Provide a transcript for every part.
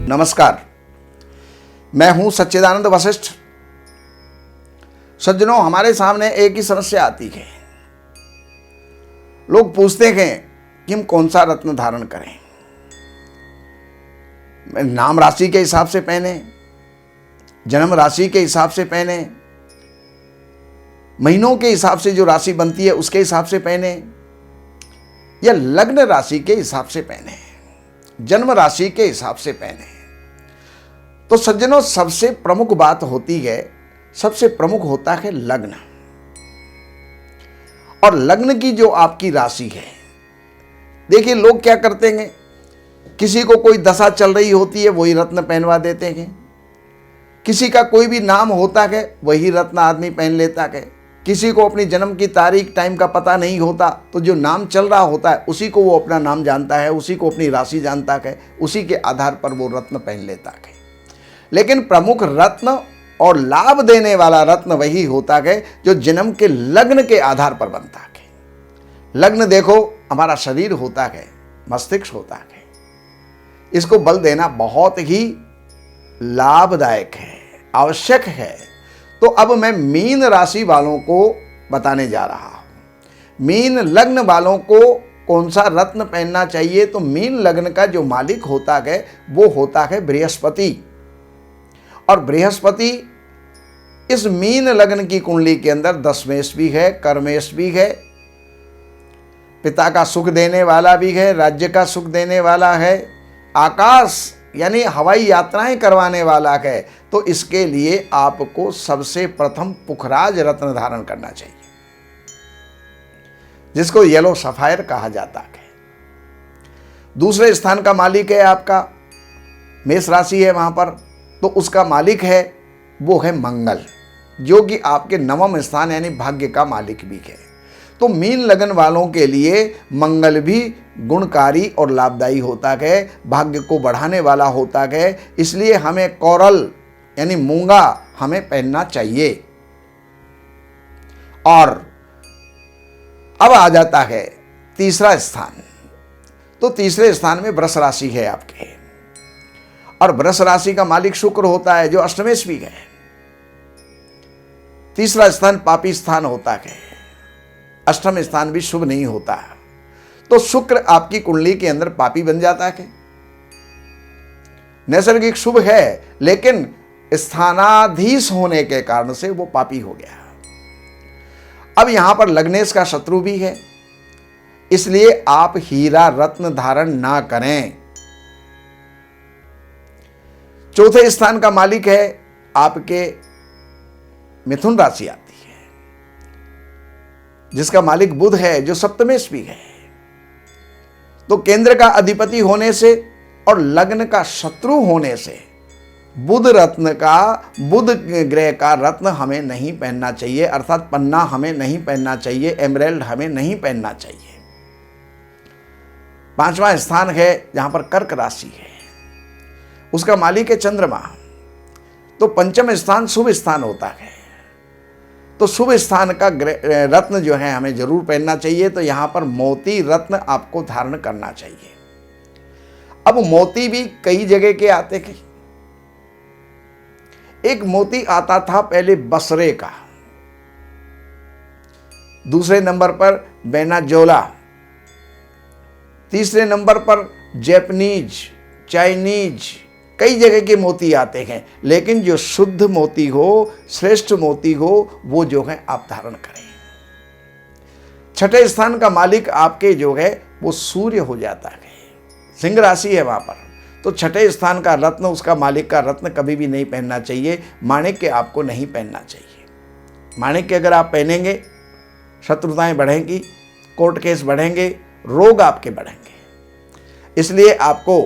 नमस्कार, मैं हूं सच्चिदानंद वशिष्ठ। सज्जनों, हमारे सामने एक ही समस्या आती है। लोग पूछते हैं कि हम कौन सा रत्न धारण करें। नाम राशि के हिसाब से पहने, जन्म राशि के हिसाब से पहने, महीनों के हिसाब से जो राशि बनती है उसके हिसाब से पहने, या लग्न राशि के हिसाब से पहने, जन्म राशि के हिसाब से पहने। तो सज्जनों, सबसे प्रमुख बात होती है, सबसे प्रमुख होता है लग्न। और लग्न की जो आपकी राशि है, देखिए लोग क्या करते हैं, किसी को कोई दशा चल रही होती है वही रत्न पहनवा देते हैं, किसी का कोई भी नाम होता है वही रत्न आदमी पहन लेता है, किसी को अपनी जन्म की तारीख टाइम का पता नहीं होता तो जो नाम चल रहा होता है उसी को वो अपना नाम जानता है, उसी को अपनी राशि जानता है, उसी के आधार पर वो रत्न पहन लेता है। लेकिन प्रमुख रत्न और लाभ देने वाला रत्न वही होता है जो जन्म के लग्न के आधार पर बनता है। लग्न देखो, हमारा शरीर होता है, मस्तिष्क होता है, इसको बल देना बहुत ही लाभदायक है, आवश्यक है। तो अब मैं मीन राशि वालों को बताने जा रहा हूं। मीन लग्न वालों को कौन सा रत्न पहनना चाहिए। तो मीन लग्न का जो मालिक होता है वो होता है बृहस्पति। और बृहस्पति इस मीन लग्न की कुंडली के अंदर दशमेश भी है, कर्मेश भी है, पिता का सुख देने वाला भी है, राज्य का सुख देने वाला है, आकाश यानी हवाई यात्राएं करवाने वाला है। तो इसके लिए आपको सबसे प्रथम पुखराज रत्न धारण करना चाहिए, जिसको येलो सफायर कहा जाता है। दूसरे स्थान का मालिक है आपका, मेष राशि है वहां पर, तो उसका मालिक है वो है मंगल, जो कि आपके नवम स्थान यानी भाग्य का मालिक भी है। तो मीन लगन वालों के लिए मंगल भी गुणकारी और लाभदायी होता है, भाग्य को बढ़ाने वाला होता है। इसलिए हमें कोरल यानी मूंगा हमें पहनना चाहिए। और अब आ जाता है तीसरा स्थान। तो तीसरे स्थान में वृष राशि है आपके, और वृष राशि का मालिक शुक्र होता है जो अष्टमेश भी है। तीसरा स्थान पापी स्थान होता है, अष्टम स्थान भी शुभ नहीं होता। तो शुक्र आपकी कुंडली के अंदर पापी बन जाता है। नैसर्गिक शुभ है लेकिन स्थानाधीश होने के कारण से वो पापी हो गया। अब यहां पर लग्नेश का शत्रु भी है, इसलिए आप हीरा रत्न धारण ना करें। चौथे स्थान का मालिक है आपके मिथुन राशि आती है, जिसका मालिक बुध है जो सप्तमेश भी है। तो केंद्र का अधिपति होने से और लग्न का शत्रु होने से बुध ग्रह का रत्न हमें नहीं पहनना चाहिए, अर्थात पन्ना हमें नहीं पहनना चाहिए, एमराल्ड हमें नहीं पहनना चाहिए। पांचवा स्थान है जहां पर कर्क राशि है, उसका मालिक है चंद्रमा। तो पंचम स्थान शुभ स्थान होता है, तो शुभ स्थान का रत्न जो है हमें जरूर पहनना चाहिए। तो यहां पर मोती रत्न आपको धारण करना चाहिए। अब मोती भी कई जगह के आते थे। एक मोती आता था पहले बसरे का, दूसरे नंबर पर बेनाजोला, तीसरे नंबर पर जैपनीज, चाइनीज, कई जगह के मोती आते हैं। लेकिन जो शुद्ध मोती हो, श्रेष्ठ मोती हो, वो जो है आप धारण करें। छठे स्थान का मालिक आपके जो है वो सूर्य हो जाता है, सिंह राशि है वहां पर। तो छठे स्थान का रत्न, उसका मालिक का रत्न कभी भी नहीं पहनना चाहिए। माणिक्य आपको नहीं पहनना चाहिए। माणिक्य अगर आप पहनेंगे शत्रुताएं बढ़ेंगी, कोर्ट केस बढ़ेंगे, रोग आपके बढ़ेंगे। इसलिए आपको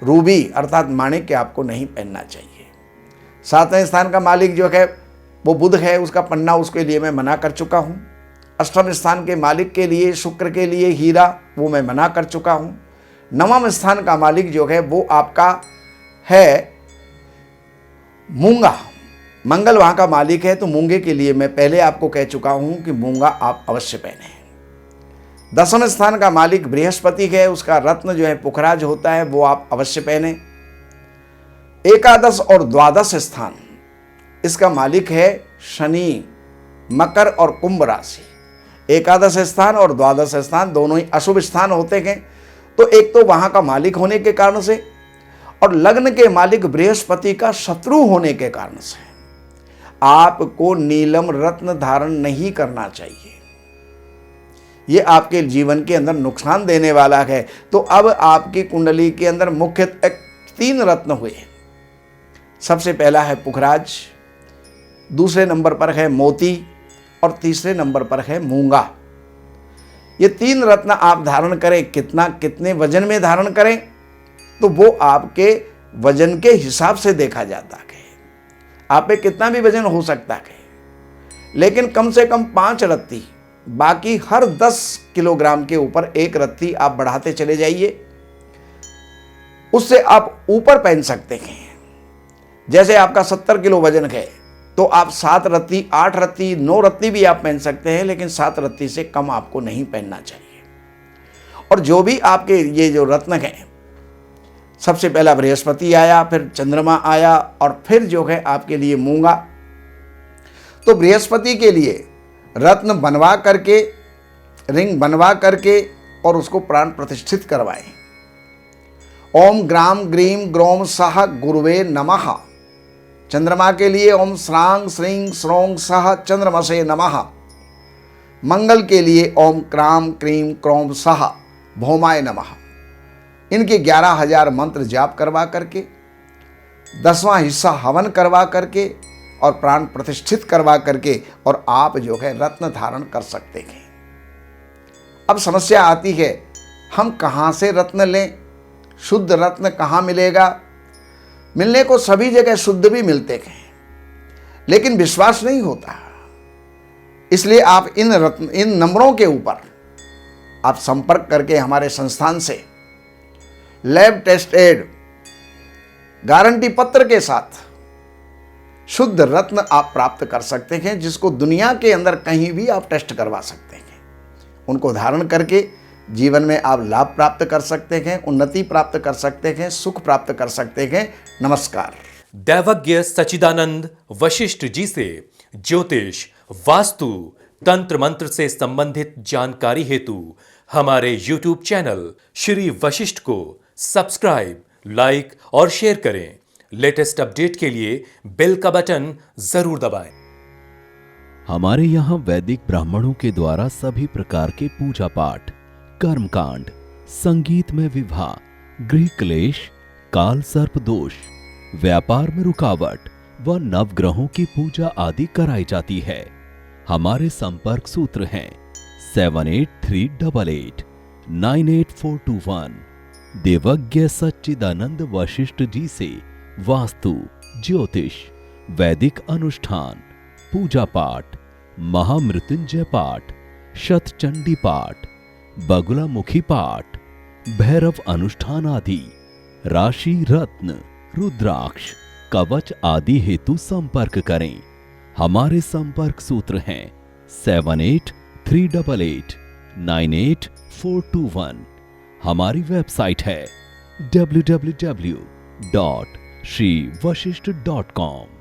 रूबी अर्थात माणिक्य आपको नहीं पहनना चाहिए। सातवें स्थान का मालिक जो है वो बुध है, उसका पन्ना उसके लिए मैं मना कर चुका हूं। अष्टम स्थान के मालिक के लिए, शुक्र के लिए हीरा, वो मैं मना कर चुका हूं। नवम स्थान का मालिक जो है वो आपका है मूंगा, मंगल वहां का मालिक है। तो मूंगे के लिए मैं पहले आपको कह चुका हूं कि मूंगा आप अवश्य पहने। दसम स्थान का मालिक बृहस्पति है, उसका रत्न जो है पुखराज होता है, वो आप अवश्य पहने। एकादश और द्वादश स्थान, इसका मालिक है शनि, मकर और कुंभ राशि। एकादश स्थान और द्वादश स्थान दोनों ही अशुभ स्थान होते हैं। तो एक तो वहां का मालिक होने के कारण से, और लग्न के मालिक बृहस्पति का शत्रु होने के कारण से आपको नीलम रत्न धारण नहीं करना चाहिए। ये आपके जीवन के अंदर नुकसान देने वाला है। तो अब आपकी कुंडली के अंदर मुख्य 3 रत्न हुए। सबसे पहला है पुखराज, दूसरे नंबर पर है मोती और तीसरे नंबर पर है मूंगा। ये 3 रत्न आप धारण करें। कितने वजन में धारण करें, तो वो आपके वजन के हिसाब से देखा जाता है। आप पे कितना भी वजन हो सकता है, लेकिन कम से कम 5 रत्ती, बाकी हर 10 किलोग्राम के ऊपर 1 रत्ती आप बढ़ाते चले जाइए। उससे आप ऊपर पहन सकते हैं। जैसे आपका 70 किलो वजन है, तो आप 7 रत्ती, 8 रत्ती, 9 रत्ती भी आप पहन सकते हैं, लेकिन 7 रत्ती से कम आपको नहीं पहनना चाहिए। और जो भी आपके ये जो रत्न हैं, सबसे पहला बृहस्पति आया, फिर चंद्रमा आया, और फिर जो है आपके लिए मूंगा। तो बृहस्पति के लिए रत्न बनवा करके, रिंग बनवा करके और उसको प्राण प्रतिष्ठित करवाएं। ओम ग्राम ग्रीम ग्रोम सह गुरुवे नमः। चंद्रमा के लिए ओम श्रांग श्रींग श्रोंग सह चंद्रमसे नमः। मंगल के लिए ओम क्राम क्रीम क्रोम सह भौमाय नमः। इनके 11,000 मंत्र जाप करवा करके, 10वां हिस्सा हवन करवा करके और प्राण प्रतिष्ठित करवा करके, और आप जो है रत्न धारण कर सकते हैं। अब समस्या आती है, हम कहाँ से रत्न लें? शुद्ध रत्न कहाँ मिलेगा? मिलने को सभी जगह शुद्ध भी मिलते हैं, लेकिन विश्वास नहीं होता। इसलिए आप इन नंबरों के ऊपर आप संपर्क करके हमारे संस्थान से लैब टेस्टेड गारंटी पत्र के साथ शुद्ध रत्न आप प्राप्त कर सकते हैं, जिसको दुनिया के अंदर कहीं भी आप टेस्ट करवा सकते हैं। उनको धारण करके जीवन में आप लाभ प्राप्त कर सकते हैं, उन्नति प्राप्त कर सकते हैं, सुख प्राप्त कर सकते हैं। नमस्कार। दैवज्ञ सच्चिदानंद वशिष्ठ जी से ज्योतिष, वास्तु, तंत्र मंत्र से संबंधित जानकारी हेतु हमारे YouTube चैनल श्री वशिष्ठ को सब्सक्राइब, लाइक और शेयर करें। लेटेस्ट अपडेट के लिए बेल का बटन जरूर दबाएं। हमारे यहाँ वैदिक ब्राह्मणों के द्वारा सभी प्रकार के पूजा पाठ, कर्मकांड, संगीत में विवाह, गृह क्लेश, काल सर्प दोष, व्यापार में रुकावट व नवग्रहों की पूजा आदि कराई जाती है। हमारे संपर्क सूत्र हैं 7838 98421। देवज्ञ सच्चिदानंद वशिष्ठ जी से वास्तु, ज्योतिष, वैदिक अनुष्ठान, पूजा पाठ, महामृत्युंजय पाठ, शतचंडी पाठ, बगुलामुखी पाठ, भैरव अनुष्ठान आदि, राशि रत्न, रुद्राक्ष, कवच आदि हेतु संपर्क करें। हमारे संपर्क सूत्र हैं 7838 98421। हमारी वेबसाइट है www.shrivashishth.com।